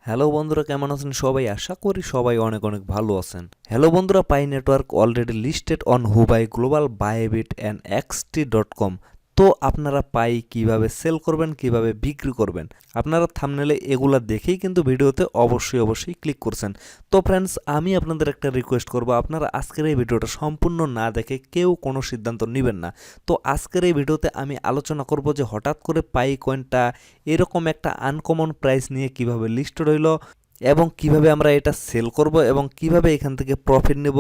Hello বন্ধুরা, কেমন আছেন সবাই? আশা করি সবাই অনেক অনেক ভালো আছেন। হ্যালো বন্ধুরা, Pi Network already listed on Huobi Global Bybit and XT dot com. তো আপনারা পাই কিভাবে সেল করবেন, কিভাবে বিক্রি করবেন, আপনারা থাম্বনেলে এগুলা দেখেই কিন্তু ভিডিওতে অবশ্যই ক্লিক করছেন। তো ফ্রেন্ডস, আমি আপনাদের একটা রিকোয়েস্ট করব, আপনারা আজকের এই ভিডিওটা সম্পূর্ণ না দেখে কেউ কোনো সিদ্ধান্ত নেবেন না। তো আজকের এই ভিডিওতে আমি আলোচনা করব যে হঠাৎ করে পাই কয়েনটা এরকম একটা আনকমন প্রাইস নিয়ে কিভাবে লিস্টেড হইল, এবং কিভাবে আমরা এটা সেল করব, এবং কিভাবে এখান থেকে প্রফিট নেব।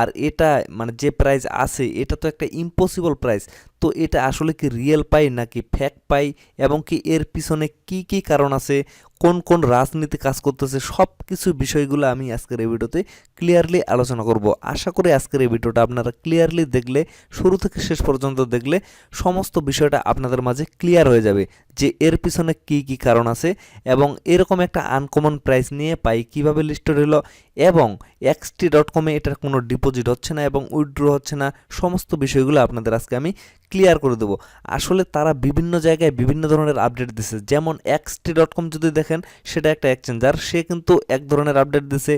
আর এটা মানে যে প্রাইস আছে এটা তো একটা ইম্পসিবল প্রাইস। তো এটা আসলে কি রিয়েল পাই নাকি ফেক পাই, এবং কি এর পিছনে কি কি কারণ আছে, কোন কোন রাজনীতি কাজ করতেছে, সব কিছু বিষয়গুলো আমি আজকের এই ভিডিওতে ক্লিয়ারলি আলোচনা করব। আশা করি আজকের এই ভিডিওটা আপনারা ক্লিয়ারলি দেখলে, শুরু থেকে শেষ পর্যন্ত দেখলে সমস্ত বিষয়টা আপনাদের মাঝে ক্লিয়ার হয়ে যাবে যে এর পিছনে কি কি কারণ আছে, এবং এরকম একটা আনকমন প্রাইস নিয়ে পাই কিভাবে লিস্টেড হলো, এবং এক্সটি.কমে এটার কোনো ডিপোজিট হচ্ছে না এবং উইথড্র হচ্ছে না। সমস্ত বিষয়গুলো আপনাদের আজকে আমি ক্লিয়ার করে দেবো। আসলে তারা বিভিন্ন জায়গায় বিভিন্ন ধরনের আপডেট দিছে, যেমন এক্সটি.কম যদি দেখেন সেটা একটা এক্সচেঞ্জার, সে কিন্তু এক ধরনের আপডেট দিছে।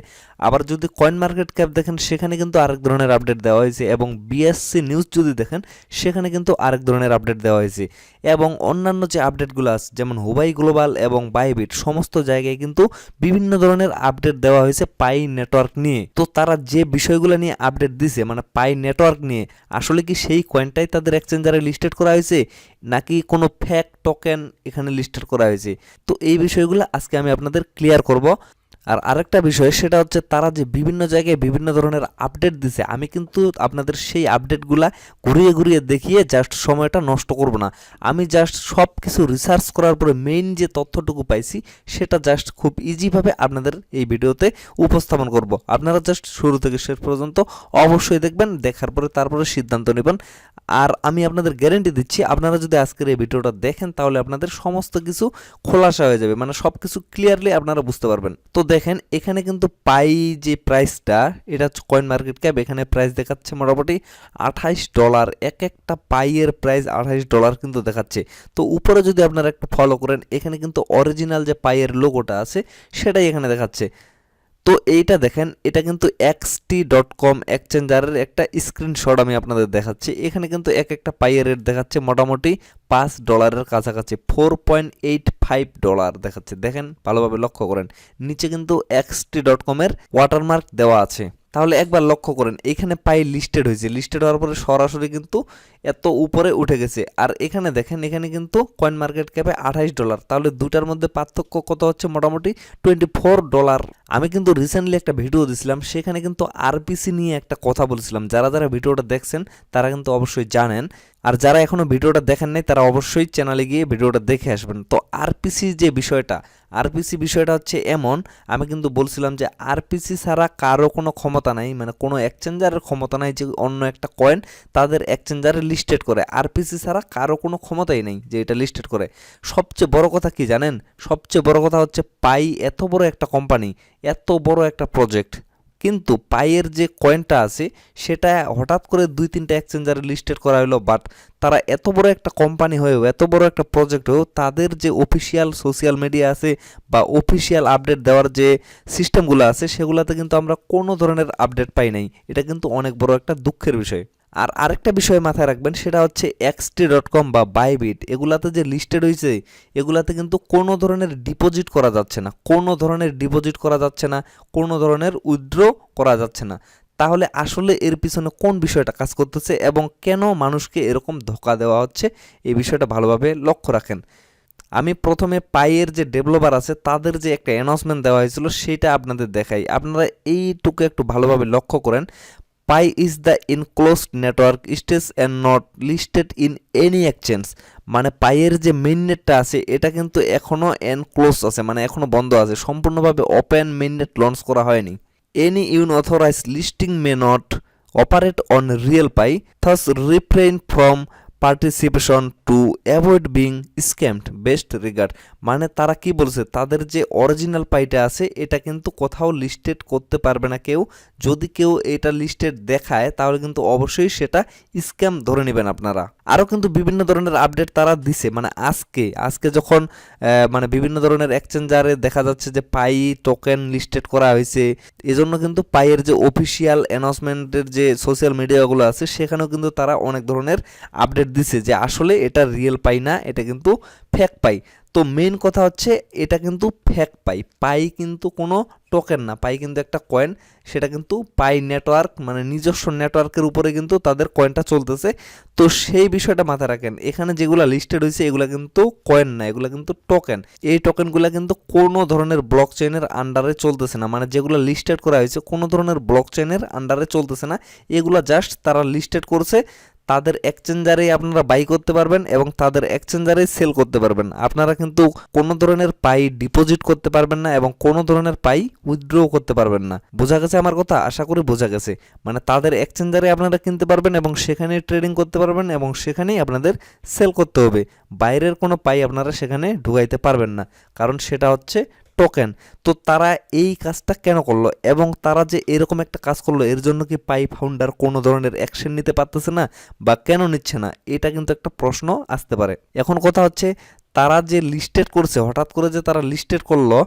আবার যদি কয়েন মার্কেট ক্যাপ দেখেন সেখানে কিন্তু আরেক ধরনের আপডেট দেওয়া হয়েছে, এবং বিএসসি নিউজ যদি দেখেন সেখানে কিন্তু আরেক ধরনের আপডেট দেওয়া হয়েছে। এবং অন্যান্য যে আপডেটগুলো আছে যেমন হুবাই গ্লোবাল এবং বাইবিট, সমস্ত জায়গায় কিন্তু বিভিন্ন ধরনের আপডেট দেওয়া হয়েছে পাই নেটওয়ার্ক নিয়ে। তো তারা যে বিষয়গুলো নিয়ে আপডেট দিছে মানে পাই নেটওয়ার্ক নিয়ে, আসলে কি সেই কয়েনটাই তাদের এক্সচেঞ্জারে লিস্টেড করা হয়েছে নাকি কোনো ফেক টোকেন এখানে লিস্টেড করা হয়েছে? তো এই বিষয়গুলো আজকে আমি আপনাদের ক্লিয়ার করব। আর আরেকটা বিষয় সেটা হচ্ছে তারা যে বিভিন্ন জায়গায় বিভিন্ন ধরনের আপডেট দিছে, আমি কিন্তু আপনাদের সেই আপডেটগুলা ঘুরিয়ে ঘুরিয়ে দেখিয়ে জাস্ট সময়টা নষ্ট করব না। আমি জাস্ট সব কিছু রিসার্চ করার পরে মেইন যে তথ্যটুকু পাইছি সেটা জাস্ট খুব ইজিভাবে আপনাদের এই ভিডিওতে উপস্থাপন করব। আপনারা জাস্ট শুরু থেকে শেষ পর্যন্ত অবশ্যই দেখবেন, দেখার পরে তারপরে সিদ্ধান্ত নেবেন। আর আমি আপনাদের গ্যারেন্টি দিচ্ছি, আপনারা যদি আজকের এই ভিডিওটা দেখেন তাহলে আপনাদের সমস্ত কিছু খোলাসা হয়ে যাবে, মানে সব কিছু ক্লিয়ারলি আপনারা বুঝতে পারবেন। তো দেখেন এখানে কিন্তু পাই যে প্রাইসটা, এটা কয়েন মার্কেট ক্যাপ, এখানে প্রাইস দেখাচ্ছে মোটামুটি $28। এক একটা পাইয়ের প্রাইস $28 কিন্তু দেখাচ্ছে। তো উপরে যদি আপনারা একটু ফলো করেন, এখানে কিন্তু অরিজিনাল যে পাইয়ের লোগোটা আছে সেটাই এখানে দেখাচ্ছে। তো এইটা দেখেন, এটা কিন্তু এক্সটি.কম এক্সচেঞ্জারের একটা স্ক্রিনশট আমি আপনাদের দেখাচ্ছি। এখানে কিন্তু এক একটা পাইয়ের রেট দেখাচ্ছে মোটামুটি $5 কাছাকাছি, $4.85 দেখাচ্ছে। দেখেন ভালোভাবে লক্ষ্য করেন, নিচে কিন্তু এক্সটি.কমের ওয়াটারমার্ক দেওয়া আছে। তাহলে একবার লক্ষ্য করেন, এখানে পাই লিস্টেড হয়েছে, লিস্টেড হওয়ার পরে সরাসরি কিন্তু এত উপরে উঠে গেছে। আর এখানে দেখেন, এখানে কিন্তু কয়েন মার্কেট ক্যাপে $28। তাহলে দুটার মধ্যে পার্থক্য কত হচ্ছে? মোটামুটি $24। আমি কিন্তু রিসেন্টলি একটা ভিডিও দিছিলাম, সেখানে কিন্তু আরপিসি নিয়ে একটা কথা বলছিলাম। যারা যারা ভিডিওটা দেখছেন তারা কিন্তু অবশ্যই জানেন, আর যারা এখনো ভিডিওটা দেখেন নাই তারা অবশ্যই চ্যানেলে গিয়ে ভিডিওটা দেখে আসবেন। তো আরপিসি যে বিষয়টা, আরপিসি বিষয়টা হচ্ছে এমন, আমি কিন্তু বলছিলাম যে আরপিসি ছাড়া কারো কোনো ক্ষমতা নাই, মানে কোনো এক্সচেঞ্জারের ক্ষমতা নাই যে অন্য একটা কয়েন তাদের এক্সচেঞ্জারে লিস্টেড করে। আরপিসি ছাড়া কারো কোনো ক্ষমতাই নেই যে এটা লিস্টেড করে। সবচেয়ে বড় কথা কি জানেন? সবচেয়ে বড় কথা হচ্ছে পাই এত বড় একটা কোম্পানি, এত বড় একটা প্রজেক্ট, কিন্তু পাইয়ের যে কয়েনটা আছে সেটা হঠাৎ করে 2-3টা এক্সচেঞ্জারে লিস্টেড করা হলো। বাট তারা এত বড় একটা কোম্পানি হয়েও, এত বড় একটা প্রজেক্ট হয়েও, তাদের যে অফিসিয়াল সোশ্যাল মিডিয়া আছে বা অফিসিয়াল আপডেট দেওয়ার যে সিস্টেমগুলো আছে সেগুলোতে কিন্তু আমরা কোনো ধরনের আপডেট পাই নাই। এটা কিন্তু অনেক বড় একটা দুঃখের বিষয়। আর আরেকটা বিষয় মাথায় রাখবেন, সেটা হচ্ছে এক্সটি.কম বা বাইবিট, এগুলাতে যে লিস্টেড হয়েছে এগুলাতে কিন্তু কোনো ধরনের ডিপোজিট করা যাচ্ছে না, কোনো ধরনের ডিপোজিট করা যাচ্ছে না, কোনো ধরনের উইথড্র করা যাচ্ছে না। তাহলে আসলে এর পিছনে কোন বিষয়টা কাজ করতেছে এবং কেন মানুষকে এরকম ধোঁকা দেওয়া হচ্ছে, এই বিষয়টা ভালোভাবে লক্ষ্য রাখেন। আমি প্রথমে পাইয়ের যে ডেভেলপার আছে তাদের যে একটা অ্যানাউন্সমেন্ট দেওয়া হয়েছিল সেটা আপনাদের দেখাই, আপনারা এইটুকু একটু ভালোভাবে লক্ষ্য করেন। Pi is the enclosed network stage and not listed in any exchange. মানে পাইয়ের যে মেইননেটটা আছে এটা কিন্তু এখনও এনক্লোজ আছে, মানে এখনও বন্ধ আছে, সম্পূর্ণভাবে ওপেন মেইননেট লঞ্চ করা হয়নি। Any unauthorized listing may not operate on real Pi, thus refrain from participation to avoid being scammed. Best regard. মানে তারা কি বলছে, তাদের যে অরিজিনাল পাইটা আছে এটা কিন্তু কোথাও লিস্টেড করতে পারবে না কেউ। যদি কেউ এটা লিস্টেড দেখায় তাহলে কিন্তু অবশ্যই সেটা স্ক্যাম ধরে নেবেন আপনারা। আরও কিন্তু বিভিন্ন ধরনের আপডেট তারা দিছে, মানে আজকে যখন মানে বিভিন্ন ধরনের এক্সচেঞ্জারে দেখা যাচ্ছে যে পাই টোকেন লিস্টেড করা হয়েছে, এজন্য কিন্তু পাইয়ের যে অফিসিয়াল অ্যানাউন্সমেন্টের যে সোশ্যাল মিডিয়াগুলো আছে সেখানেও কিন্তু তারা অনেক ধরনের আপডেট দিছে যে আসলে এটা রিয়েল পাই না, এটা কিন্তু ফেক পাই। তো মেইন কথা হচ্ছে এটা কিন্তু ফেক পাই কিন্তু কোনো টোকেন না, পাই কিন্তু একটা কয়েন, সেটা কিন্তু পাই নেটওয়ার্ক মানে নিজস্ব নেটওয়ার্কের উপরে কিন্তু তাদের কয়েনটা চলতেছে। তো সেই বিষয়টা মাথায় রাখেন, এখানে যেগুলো লিস্টেড হয়েছে এগুলো কিন্তু কয়েন না, এগুলো কিন্তু টোকেন। এই টোকেনগুলো কিন্তু কোনো ধরনের ব্লক চেইনের আন্ডারে চলতেছে না, মানে যেগুলো লিস্টেড করা হয়েছে কোনো ধরনের ব্লক চেইনের আন্ডারে চলতেছে না, এগুলো জাস্ট তারা লিস্টেড করছে, তাদের এক্সচেঞ্জারেই আপনারা বাই করতে পারবেন এবং তাদের এক্সচেঞ্জারেই সেল করতে পারবেন। আপনারা কিন্তু কোনো ধরনের পাই ডিপোজিট করতে পারবেন না এবং কোনো ধরনের পাই উইথড্র করতে পারবেন না। বোঝা গেছে আমার কথা? আশা করি বোঝা গেছে। মানে তাদের এক্সচেঞ্জারে আপনারা কিনতে পারবেন এবং সেখানেই ট্রেডিং করতে পারবেন এবং সেখানেই আপনাদের সেল করতে হবে। বাইরের কোনো পাই আপনারা সেখানে ঢুকাইতে পারবেন না, কারণ সেটা হচ্ছে টোকেন। তো তারা এই কাজটা কেন করলো এবং তারা যে এরকম একটা কাজ করলো এর জন্য কি পাই ফাউন্ডার কোনো ধরনের অ্যাকশন নিতে পারতেছে না বা কেন নিচ্ছে না, এটা কিন্তু একটা প্রশ্ন আসতে পারে। এখন কথা হচ্ছে তারা যে লিস্টেড করছে, হঠাৎ করে যে তারা লিস্টেড করলো,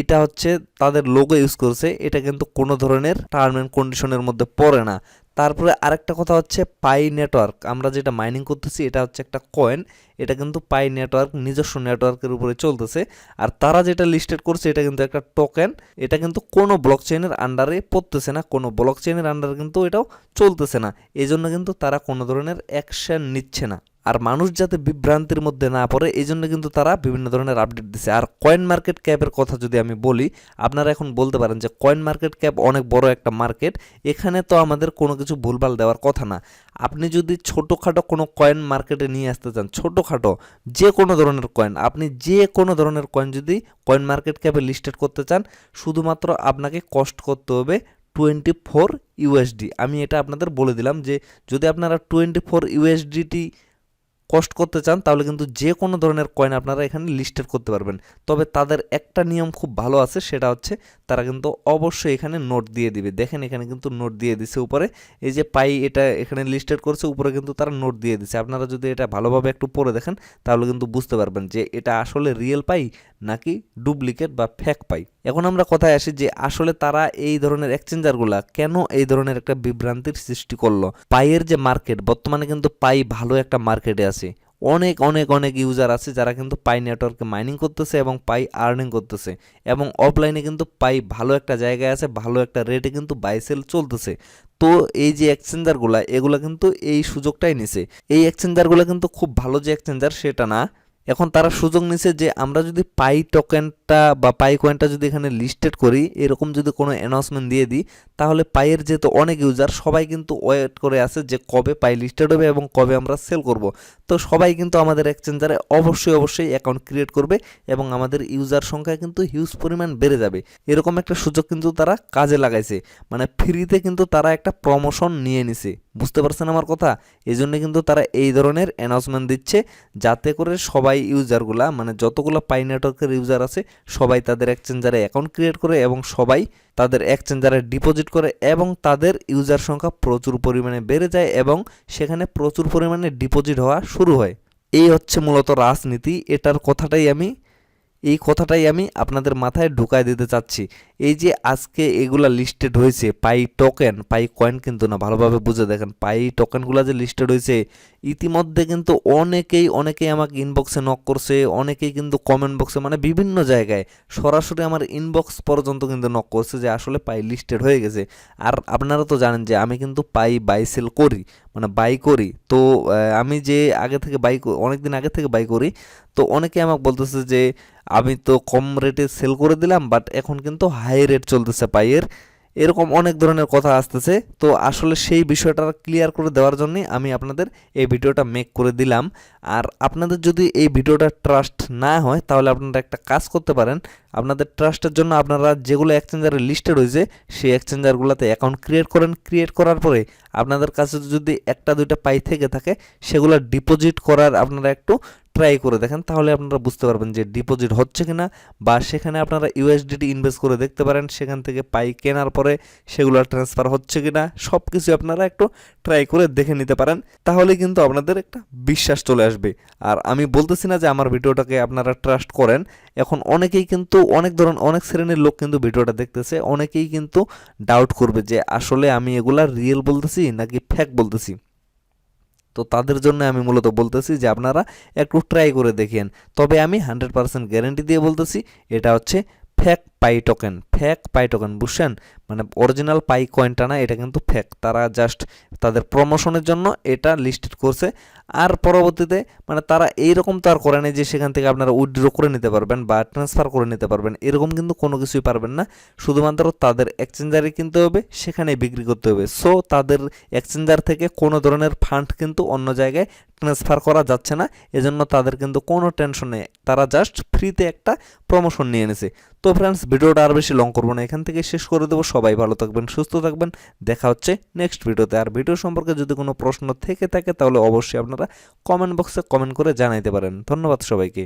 এটা হচ্ছে তাদের লোগো ইউজ করছে, এটা কিন্তু কোনো ধরনের টার্ম অ্যান্ড কন্ডিশনের মধ্যে পড়ে না। তারপরে আরেকটা কথা হচ্ছে পাই নেটওয়ার্ক, আমরা যেটা মাইনিং করতেছি এটা হচ্ছে একটা কয়েন, এটা কিন্তু পাই নেটওয়ার্ক নিজস্ব নেটওয়ার্কের উপরে চলতেছে। আর তারা যেটা লিস্টেড করছে এটা কিন্তু একটা টোকেন, এটা কিন্তু কোনো ব্লক চেইনের আন্ডারে পড়তেছে না, কোনো ব্লক চেইনের আন্ডারে কিন্তু এটাও চলতেছে না, এই জন্য কিন্তু তারা কোনো ধরনের অ্যাকশন নিচ্ছে না। আর মানুষ যাতে বিভ্রান্তির মধ্যে না পড়ে এই জন্য কিন্তু তারা বিভিন্ন ধরনের আপডেট দিচ্ছে। আর কয়েন মার্কেট ক্যাপের কথা যদি আমি বলি, আপনারা এখন বলতে পারেন যে কয়েন মার্কেট ক্যাপ অনেক বড় একটা মার্কেট, এখানে তো আমাদের কোনো কিছু ভুলভাল দেওয়ার কথা না। আপনি যদি ছোটোখাটো কোনো কয়েন মার্কেটে নিয়ে আসতে চান, ছোটোখাটো যে কোনো ধরনের কয়েন, আপনি যে কোনো ধরনের কয়েন যদি কয়েন মার্কেট ক্যাপে লিস্টেড করতে চান, শুধুমাত্র আপনাকে কস্ট করতে হবে 24 ইউএসডি। আমি এটা আপনাদের বলে দিলাম যে যদি আপনারা 24 ইউএসডিটি কস্ট করতে চান তাহলে কিন্তু যে কোনো ধরনের কয়েন আপনারা এখানে লিস্টেড করতে পারবেন। তবে তাদের একটা নিয়ম খুব ভালো আছে, সেটা হচ্ছে তারা কিন্তু অবশ্যই এখানে নোট দিয়ে দিবে। দেখেন এখানে কিন্তু নোট দিয়ে দিছে উপরে, এই যে পাই এটা এখানে লিস্টেড করছে উপরে কিন্তু তারা নোট দিয়ে দিছে। আপনারা যদি এটা ভালোভাবে একটু পড়ে দেখেন তাহলে কিন্তু বুঝতে পারবেন যে এটা আসলে রিয়েল পাই নাকি ডুপ্লিকেট বা ফেক পাই। এখন আমরা কথায় আসি যে আসলে তারা এই ধরনের এক্সচেঞ্জারগুলা কেন এই ধরনের একটা বিভ্রান্তির সৃষ্টি করলো। পাইয়ের যে মার্কেট, বর্তমানে কিন্তু পাই ভালো একটা মার্কেটে আছে, অনেক অনেক অনেক ইউজার আছে যারা কিন্তু পাই নেটওয়ার্কে মাইনিং করতেছে এবং পাই আর্নিং করতেছে এবং অফলাইনে কিন্তু পাই ভালো একটা জায়গায় আছে, ভালো একটা রেটে কিন্তু বাই সেল চলতেছে। তো এই যে এক্সচেঞ্জারগুলা এগুলা কিন্তু এই সুযোগটাই নিছে। এই এক্সচেঞ্জারগুলো কিন্তু খুব ভালো যে এক্সচেঞ্জার সেটা না, এখন তারা সুযোগ নিছে যে আমরা যদি পাই টোকেনটা বা পাই কয়েনটা যদি এখানে লিস্টেড করি, এরকম যদি কোনো অ্যানাউন্সমেন্ট দিয়ে দিই, তাহলে পাইয়ের যেহেতু অনেক ইউজার সবাই কিন্তু ওয়েট করে আছে যে কবে পাই লিস্টেড হবে এবং কবে আমরা সেল করব। তো সবাই কিন্তু আমাদের এক্সচেঞ্জারে অবশ্যই অ্যাকাউন্ট ক্রিয়েট করবে এবং আমাদের ইউজার সংখ্যা কিন্তু হিউজ পরিমাণ বেড়ে যাবে। এরকম একটা সুযোগ কিন্তু তারা কাজে লাগাইছে, মানে ফ্রিতে কিন্তু তারা একটা প্রমোশন নিয়ে নিছে। বুঝতে পারছেন আমার কথা? এই জন্য কিন্তু তারা এই ধরনের অ্যানাউন্সমেন্ট দিচ্ছে যাতে করে সবাই ইউজারগুলা মানে যতগুলো পাই নেটওয়ার্কের ইউজার আছে সবাই তাদের এক্সচেঞ্জারে অ্যাকাউন্ট ক্রিয়েট করে এবং সবাই তাদের এক্সচেঞ্জারে ডিপোজিট করে এবং তাদের ইউজার সংখ্যা প্রচুর পরিমাণে বেড়ে যায় এবং সেখানে প্রচুর পরিমাণে ডিপোজিট হওয়া শুরু হয়। এই হচ্ছে মূলত রাজনীতি। এই কথাটাই আমি আপনাদের মাথায় ঢুকায় দিতে চাচ্ছি। এই যে আজকে এগুলা লিস্টেড হয়েছে পাই টোকেন, পাই কয়েন কিন্তু না, ভালোভাবে বুঝে দেখেন পাই টোকেনগুলো যে লিস্টেড হয়েছে, ইতিমধ্যে কিন্তু অনেকেই আমাকে ইনবক্সে নক করছে, অনেকেই কিন্তু কমেন্ট বক্সে মানে বিভিন্ন জায়গায় সরাসরি আমার ইনবক্স পর্যন্ত কিন্তু নক করছে যে আসলে পাই লিস্টেড হয়ে গেছে। আর আপনারা তো জানেন যে আমি কিন্তু পাই বাই সেল করি, মানে বাই করি। তো আমি যে অনেকদিন আগে থেকে বাই করি, তো অনেকে আমাকে বলতেছে যে আমি তো কম রেটে সেল করে দিলাম বাট এখন কিন্তু হাই রেট চলতেছে পাইয়ের, এরকম অনেক ধরনের কথা আসতেছে। তো আসলে সেই বিষয়টা ক্লিয়ার করে দেওয়ার জন্যই আমি আপনাদের এই ভিডিওটা মেক করে দিলাম। আর আপনাদের যদি এই ভিডিওটা ট্রাস্ট না হয় তাহলে আপনারা একটা কাজ করতে পারেন, আপনাদের ট্রাস্টের জন্য আপনারা যেগুলো এক্সচেঞ্জারে লিস্টেড হয়েছে সেই এক্সচেঞ্জারগুলোতে অ্যাকাউন্ট ক্রিয়েট করেন। ক্রিয়েট করার পরে আপনাদের কাছে যদি একটা দুইটা পাই থেকে থাকে সেগুলো ডিপোজিট করার আপনারা একটু ট্রাই করে দেখেন, তাহলে আপনারা বুঝতে পারবেন যে ডিপোজিট হচ্ছে কিনা, বা সেখানে আপনারা ইউএসডিটি ইনভেস্ট করে দেখতে পারেন, সেখান থেকে পাই কেনার পরে সেগুলো ট্রান্সফার হচ্ছে কিনা সব কিছু আপনারা একটু ট্রাই করে দেখে নিতে পারেন, তাহলে কিন্তু আপনাদের একটা বিশ্বাস চলে আসবে। আর আমি বলতেছি না যে আমার ভিডিওটাকে আপনারা ট্রাস্ট করেন, এখন অনেকেই কিন্তু অনেক শ্রেণীর লোক কিন্তু ভিডিওটা দেখতেছে, অনেকেই কিন্তু ডাউট করবে যে আসলে আমি এগুলা রিয়েল বলতেছি নাকি ফেক বলতেছি। তো তাদের জন্য আমি মূলত বলতেছি যে আপনারা একটু ট্রাই করে দেখেন, তবে আমি 100% গ্যারেন্টি দিয়ে বলতেছি এটা হচ্ছে ফেক পাই টোকেন, বুঝছেন? মানে অরিজিনাল পাই কয়েনটা না, এটা কিন্তু ফেক। তারা জাস্ট তাদের প্রমোশনের জন্য এটা লিস্টেড করছে, আর পরবর্তীতে মানে তারা এইরকম তো আর করে নাই যে সেখান থেকে আপনারা উইথড্র করে নিতে পারবেন বা ট্রান্সফার করে নিতে পারবেন, এরকম কিন্তু কোনো কিছুই পারবেন না। শুধুমাত্র তাদের এক্সচেঞ্জারে কিনতে হবে, সেখানেই বিক্রি করতে হবে। সো তাদের এক্সচেঞ্জার থেকে কোনো ধরনের ফান্ড কিন্তু অন্য জায়গায় ট্রান্সফার করা যাচ্ছে না, এজন্য তাদের কিন্তু কোনো টেনশন নেই, তারা জাস্ট ফ্রিতে একটা প্রমোশন নিয়ে এনেছে। তো ফ্রেন্ডস, ভিডিওটা আর বেশি লং করবো না, এখান থেকে শেষ করে দেবো। সবাই ভালো থাকবেন, সুস্থ থাকবেন, দেখা হচ্ছে নেক্সট ভিডিওতে। আর ভিডিও সম্পর্কে যদি কোনো প্রশ্ন থেকে থাকে তাহলে অবশ্যই আপনারা কমেন্ট বক্সে কমেন্ট করে জানাইতে পারেন। ধন্যবাদ সবাইকে।